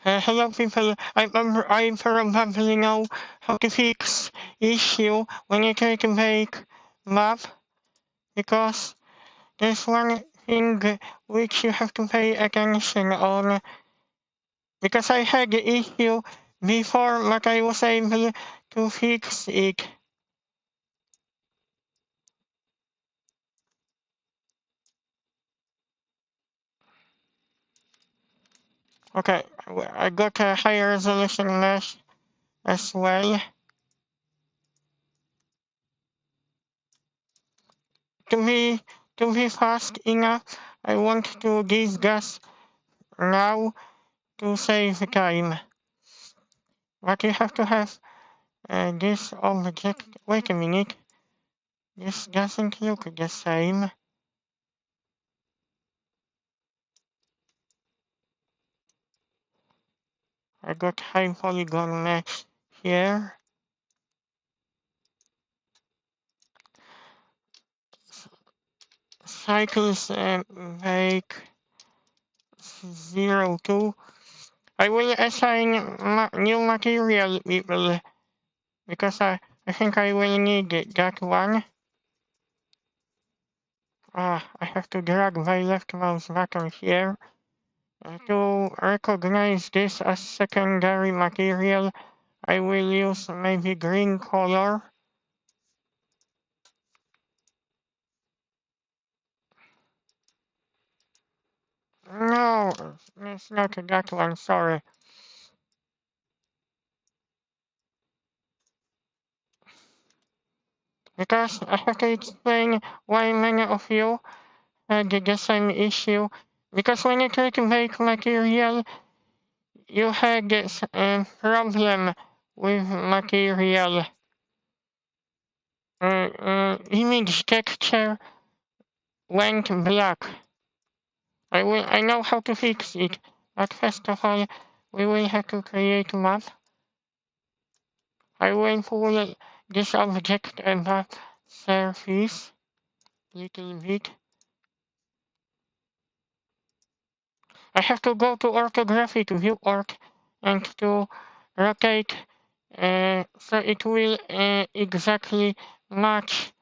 Hello people, I probably know how to fix issue when you try to make map because there's one thing which you have to pay attention on because I had the issue before but I was able to fix it. Okay, I got a higher resolution mesh as well. To be to be fast enough, I want to discuss now to save time. But you have to have this object. Wait a minute. This doesn't look the same. I got high polygon mesh here. Cycles make 02. I will assign new material people because I think I will need that one. I have to drag my left mouse button here to recognize this as secondary material. I will use maybe green color. No, it's not that one, sorry. Because I have to explain why many of you had the same issue. Because when you try to make material, you had this problem with material. Image texture went black. I know how to fix it, but first of all, we will have to create a map. I will pull this object above surface little bit. I have to go to orthography to view orth and to rotate so it will exactly match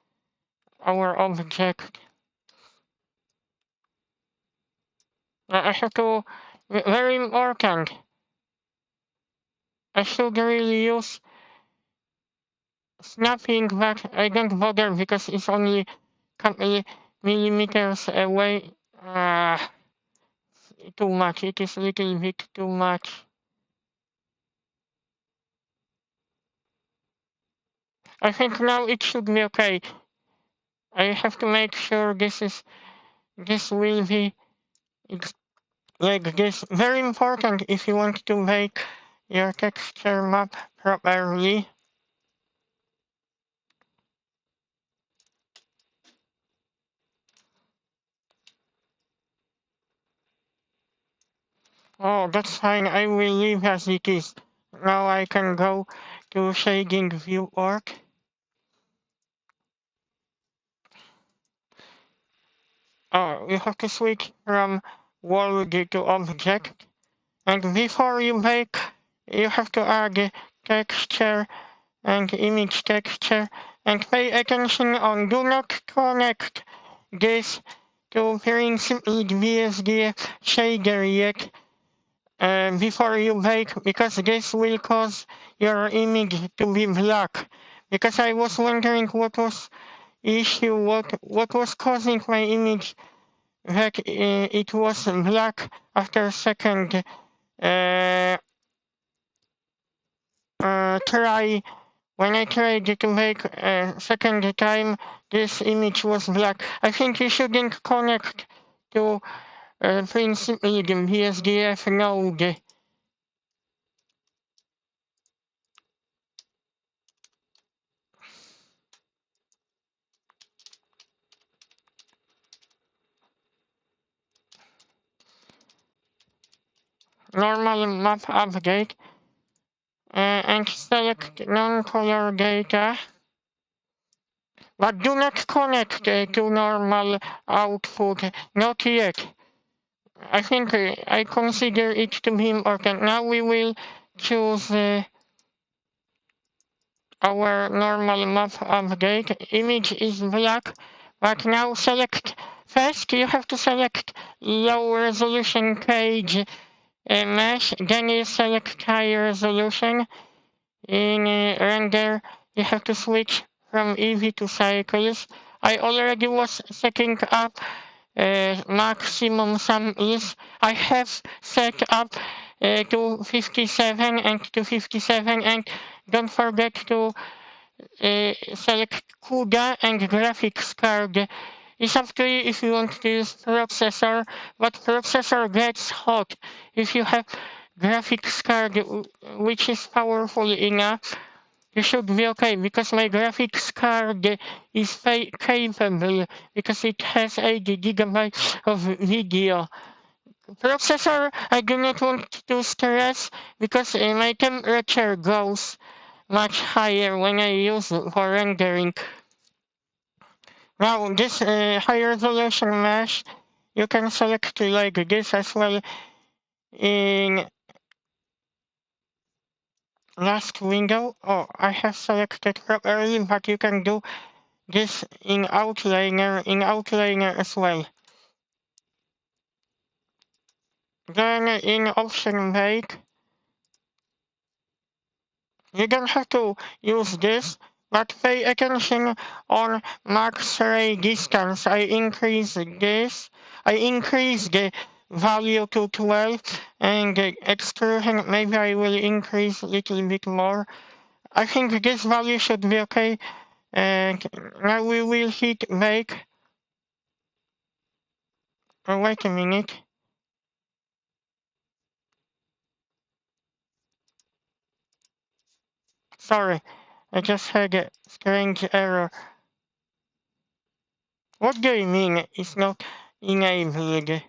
our object. I have to very important. I should really use snapping, but I don't bother because it's only couple millimeters away. Too much. It is a little bit too much. I think now it should be okay. I have to make sure this will be like this. Very important if you want to make your texture map properly. Oh, that's fine. I will leave as it is. Now I can go to shading view org. Oh, you have to switch from world to object. And before you make, you have to add texture and image texture and pay attention on do not connect this to principally BSD shader yet before you bake because this will cause your image to be black. Because I was wondering what was issue, what was causing my image that it was black after second try. When I tried to make a second time, this image was black. I think you shouldn't connect to principally the BSDF node. Normal map update and select non-color data. But do not connect to normal output, not yet. I think I consider it to be important. Now we will choose our normal map update. Image is black, but now select first you have to select low resolution page mesh, then you select high resolution. In render you have to switch from Eevee to cycles. I already was setting up maximum sum is. I have set up to 57 and to 57, and don't forget to select CUDA and graphics card. It's up to you if you want to use processor, but processor gets hot if you have graphics card which is powerful enough. You should be okay because my graphics card is capable because it has 80 gigabytes of video. Processor, I do not want to stress because my temperature goes much higher when I use it for rendering. Now this high resolution mesh, you can select like this as well in last window. Oh, I have selected properly, but you can do this in outliner as well. Then in option make, you don't have to use this, but pay attention on max ray distance. I increase the value to 12 and the extrusion maybe I will increase a little bit more. I think this value should be okay. And now we will hit make. Oh, wait a minute. Sorry, I just had a strange error. What do you mean it's not enabled?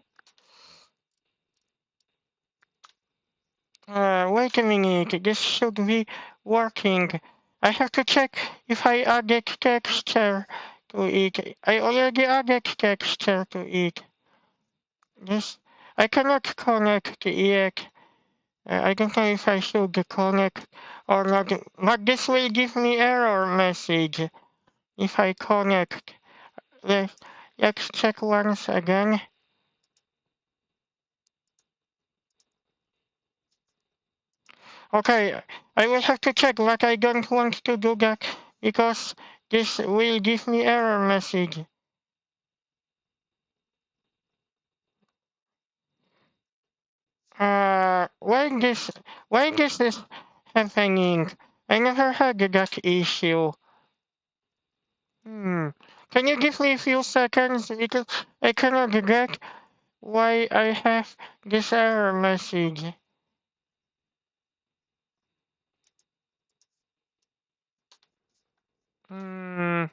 Wait a minute, this should be working. I have to check if I added texture to it. I already added texture to it. This I cannot connect yet. I don't know if I should connect or not, but this will give me error message if I connect. Let's, let's check once again. Okay, I will have to check, but I don't want to do that because this will give me error message. Why this is happening? I never had that issue. Hmm. Can you give me a few seconds because I cannot get why I have this error message. Hmm.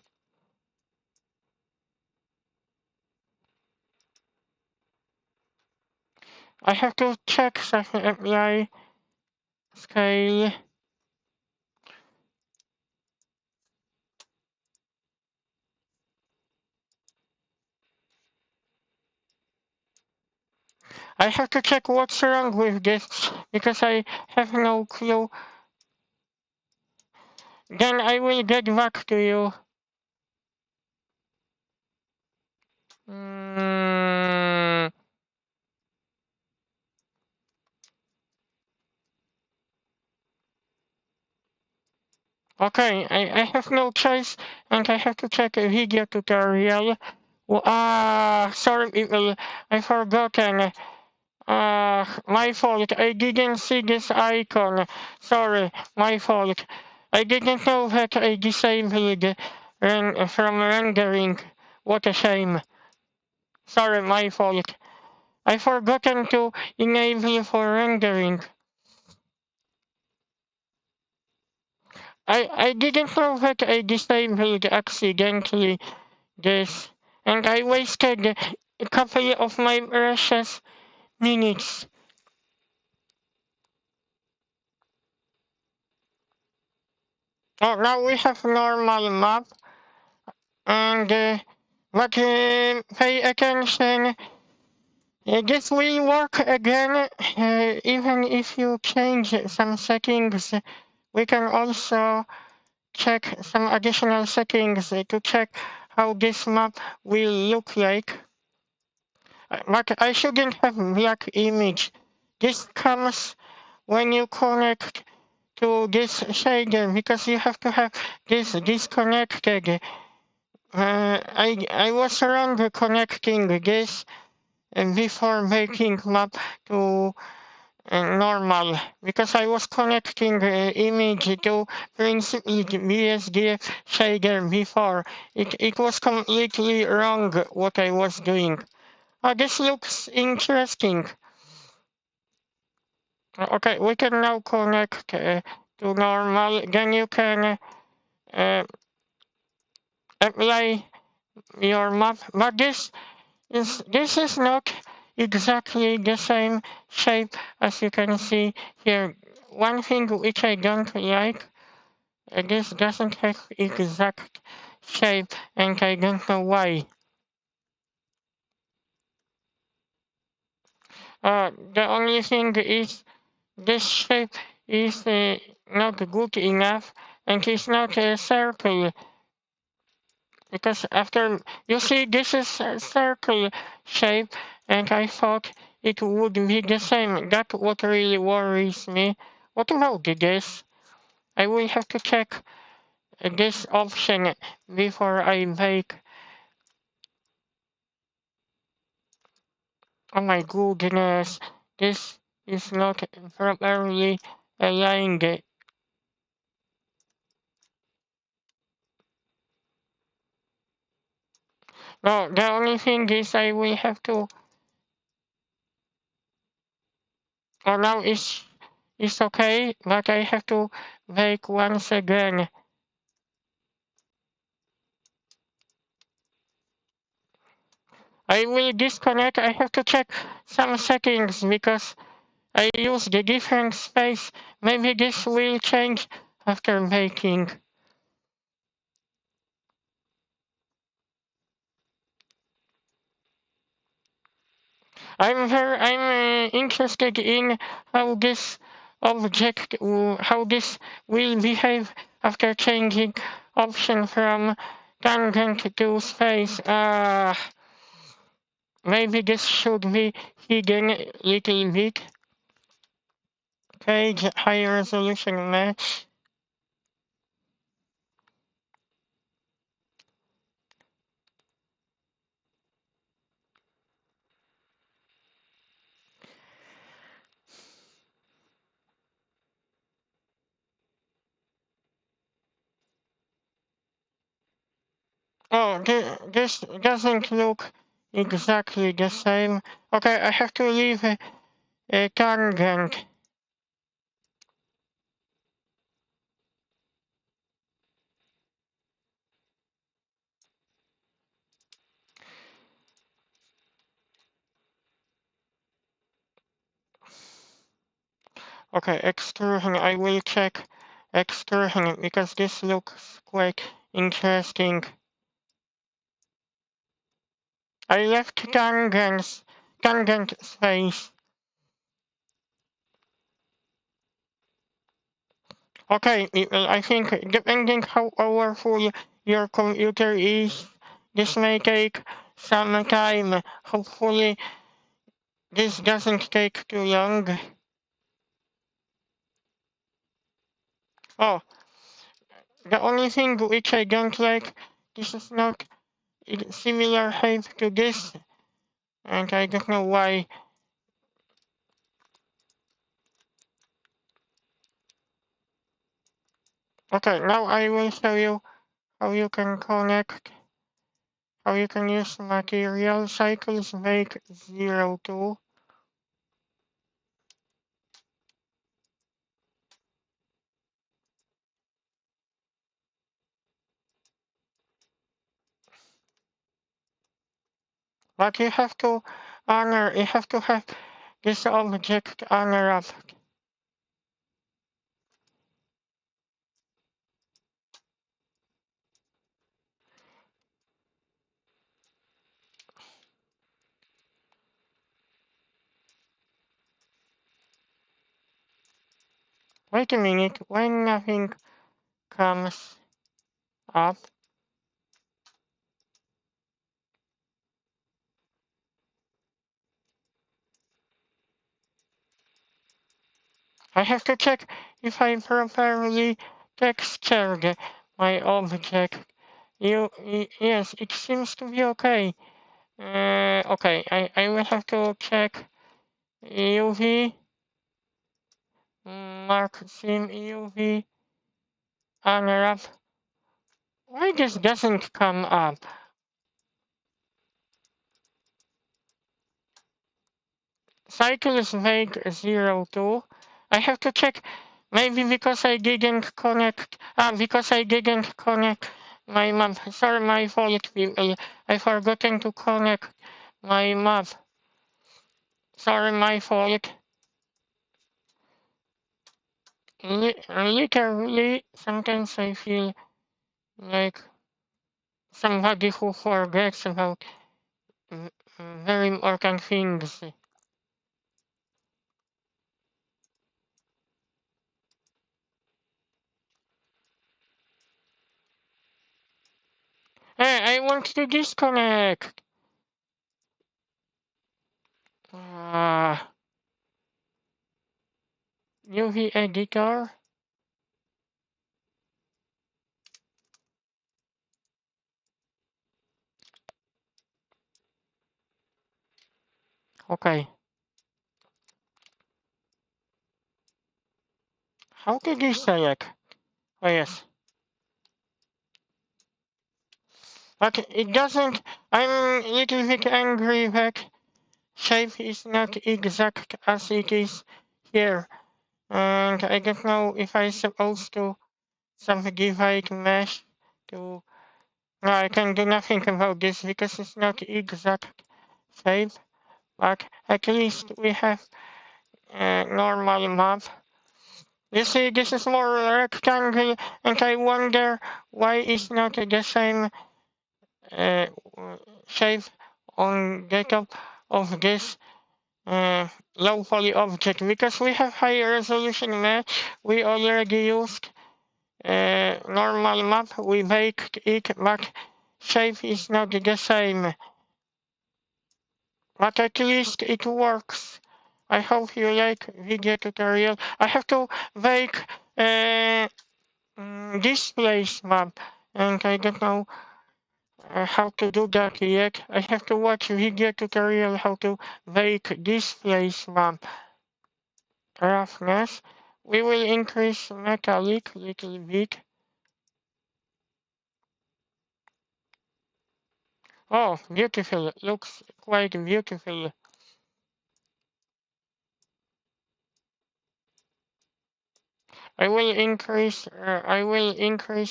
I have to check second API scale. I have to check what's wrong with this because I have no clue. Then I will get back to you. Mm, okay, I have no choice and I have to check a video tutorial. Sorry people, I forgotten. My fault. I didn't see this icon. Sorry, my fault. I didn't know that I disabled from rendering. What a shame. Sorry, my fault. I forgotten to enable for rendering. I didn't know that I disabled accidentally this, and I wasted a couple of my precious minutes. Oh, now we have normal map, and but pay attention This will work again, even if you change some settings. We can also check some additional settings to check how this map will look like. But I shouldn't have black image. This comes when you connect to this shader because you have to have this disconnected. I was wrong connecting this before making map to normal because I was connecting image to principally the BSD shader before. It was completely wrong what I was doing. This looks interesting. Okay, we can now connect to normal. Then you can apply your map. But this is not exactly the same shape as you can see here. One thing which I don't like, this doesn't have exact shape and I don't know why. The only thing is this shape is not good enough and it's not a circle because after you see this is a circle shape and I thought it would be the same. That's what really worries me. What about this? I will have to check this option before I make. Oh my goodness, this is not properly aligned. No, the only thing is I will have to. Oh, now it's okay, but I have to make once again. I will disconnect. I have to check some settings because I use the different space. Maybe this will change after making. I'm interested in how this object, how this will behave after changing option from tangent to space. Maybe this should be hidden a little bit. Page high resolution match. Oh, this doesn't look exactly the same. Okay, I have to leave a tangent. Okay, extrusion. I will check extrusion because this looks quite interesting. I left tangent space. Okay, I think depending how powerful your computer is, this may take some time. Hopefully, this doesn't take too long. Oh, the only thing which I don't like, this is not similar height to this, and I don't know why. Okay, now I will show you how you can connect, how you can use material cycles make 02. But you have to have this object unwrapped. Wait a minute, when nothing comes up, I have to check if I properly textured my object. Yes, it seems to be okay. Okay, I will have to check UV, mark sim UV, unwrap. Why this doesn't come up? Cycle is vague 02. I have to check. Maybe because I didn't connect. Because I didn't connect my map. Sorry, my fault, people. I forgotten to connect my map. Sorry, my fault. Literally, sometimes I feel like somebody who forgets about very important things. Hey, I want to disconnect. UV editor. Okay. How did you select? Oh yes. But it doesn't. I'm a little bit angry that shape is not exact as it is here. And I don't know if I'm supposed to subdivide mesh to. No, I can do nothing about this because it's not exact shape. But at least we have a normal map. You see, this is more rectangle, and I wonder why it's not the same uh, shape on the top of this low poly object. Because we have high resolution mesh, we already used normal map, we baked it, but shape is not the same. But at least it works. I hope you like video tutorial. I have to make displace map, and I don't know how to do that yet. I have to watch video tutorial how to make displace map. Roughness. We will increase metallic little bit. Oh, beautiful. Looks quite beautiful. I will increase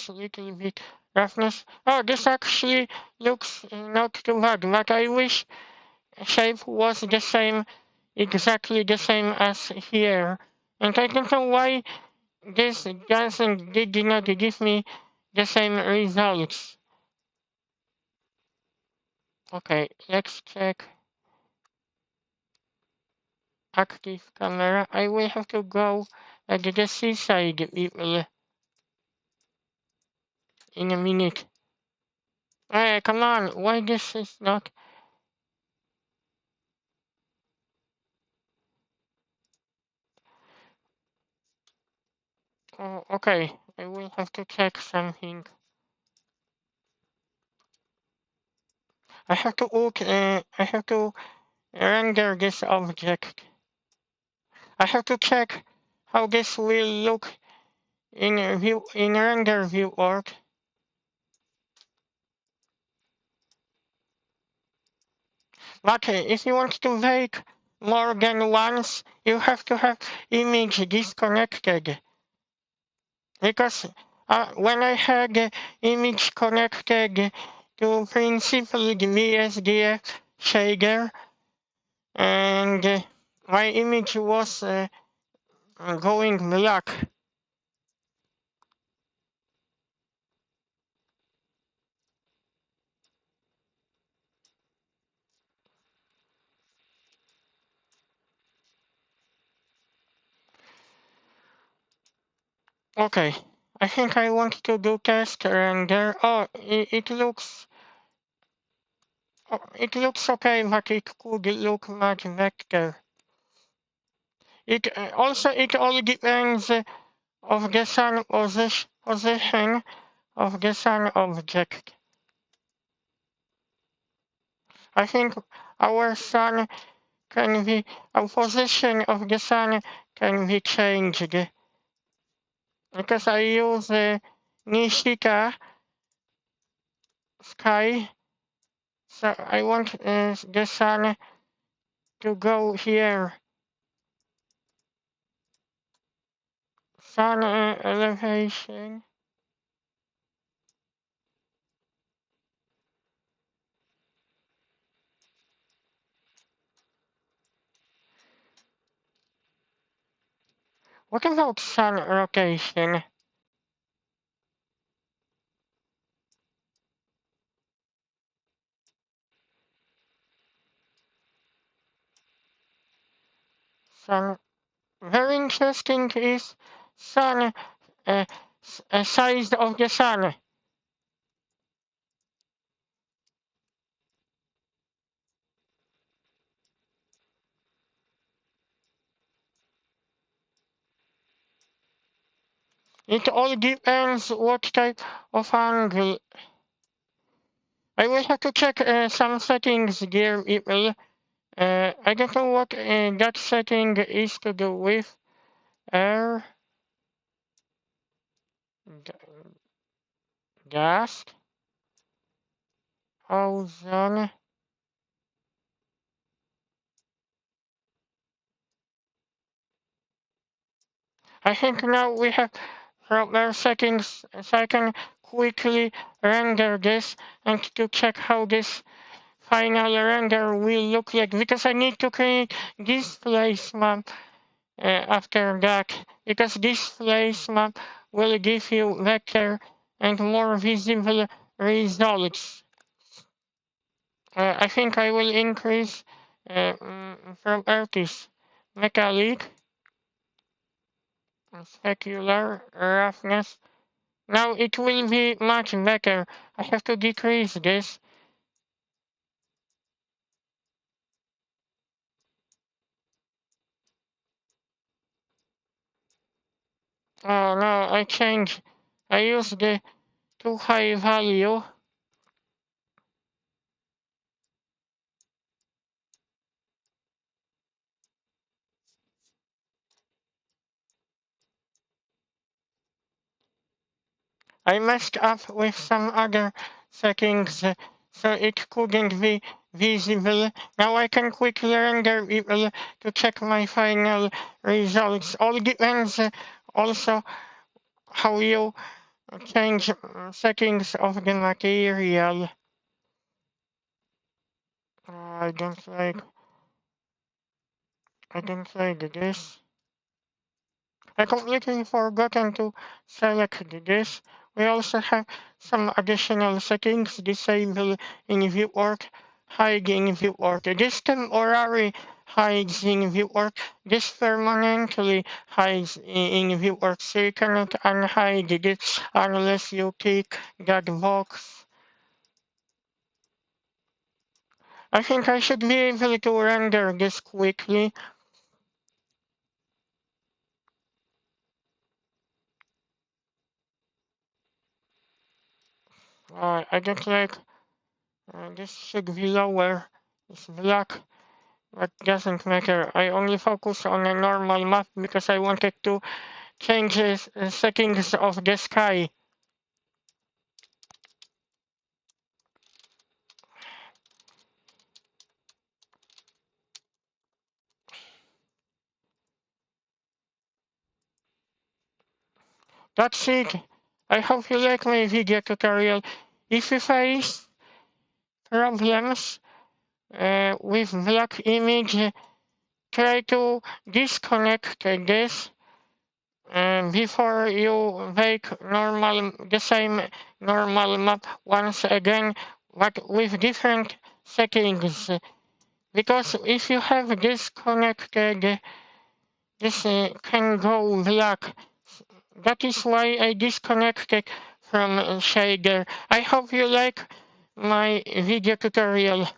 little bit roughness. Oh, this actually looks not too bad, but I wish shape was the same, exactly the same as here. And I don't know why this doesn't did not give me the same results. Okay, let's check active camera. I will have to go at the seaside people in a minute. Hey, come on, why this is not... Oh, okay, I will have to check something. I have to render this object. I have to check how this will look in render view org. But if you want to make more than once, you have to have image disconnected. Because when I had image connected to principally the VSDF shader, and my image was going black. Okay, I think I want to do test render. Oh, it looks okay, but it could look much better. It also it all depends of the sun position of the sun object. I think our sun can be our position of the sun can be changed because I use Nishika sky, so I want the sun to go here. Sun elevation. What about sun rotation? Sun. Very interesting is sun size of the sun. It all depends what type of angle. I will have to check some settings there. It will. I don't know what that setting is to do with air, gas, ozone. I think now we have proper settings so I can quickly render this and to check how this final render will look like because I need to create this place map after that because this place map will give you better and more visible results. I think I will increase from artist metallic, specular, roughness. Now it will be much better. I have to decrease this. Oh no, I changed. I use the too high value. I messed up with some other settings so it couldn't be visible. Now I can quickly render people to check my final results. All depends also how you change settings of the material. I don't like this. I completely forgotten to select this. We also have some additional settings disable in viewport, hide in viewport. This temporary hides in viewport. This permanently hides in viewport. So you cannot unhide this unless you tick that box. I think I should be able to render this quickly. I don't like this should be lower. It's black. But doesn't matter. I only focus on a normal map because I wanted to change the settings of the sky. That's it. I hope you like my video tutorial. If you face problems with black image, try to disconnect this before you make the same normal map once again, but with different settings. Because if you have disconnected, this can go black. that is why I disconnected from Shader. I hope you like my video tutorial.